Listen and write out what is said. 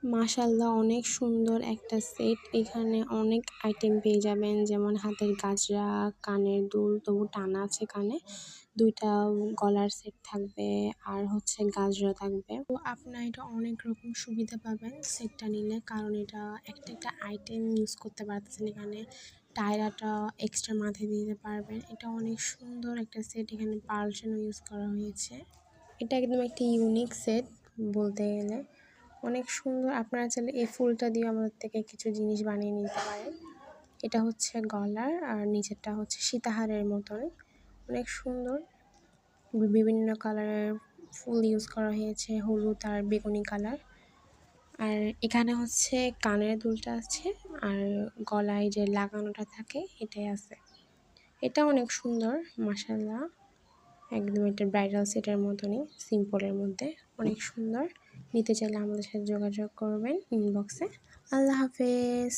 মাশাআল্লাহ অনেক সুন্দর একটা সেট। এখানে অনেক আইটেম পেয়ে যাবেন, যেমন হাতের গাজরা, কানের দুল তবু টানা আছে কানে, ২ টা গলার সেট থাকবে আর হচ্ছে গাজরা থাকবে। তো আপনারা এটা অনেক রকম সুবিধা পাবেন সেটটা নিলে, কারণ এটা একটা আইটেম ইউজ করতে পারতেছেন। এখানে টায়রাটা এক্সট্রা মাথায় দিতে পারবেন। এটা অনেক সুন্দর একটা সেট। এখানে পার্ল চেনও ইউজ করা হয়েছে। এটা একদম একটা ইউনিক সেট বলতে গেলে। অনেক সুন্দর। আপনারা চাইলে এই ফুলটা দিয়ে আমাদের থেকে কিছু জিনিস বানিয়ে নিতে পারেন। এটা হচ্ছে গলার, আর নিচেরটা হচ্ছে সীতাহারের মতন। অনেক সুন্দর। বিভিন্ন কালারের ফুল ইউজ করা হয়েছে, হলুদ আর বেগুনি কালার। আর এখানে হচ্ছে কানের দুলটা আছে, আর গলায় যে লাগানোটা থাকে এটাই আছে। এটা অনেক সুন্দর মাশাআল্লাহ। একদম একটা ব্রাইডাল সেটের মতনই, সিম্পলের মধ্যে অনেক সুন্দর। নিতে চাইলে আমাদের সাথে যোগাযোগ করবেন ইনবক্সে। আল্লাহ হাফেজ।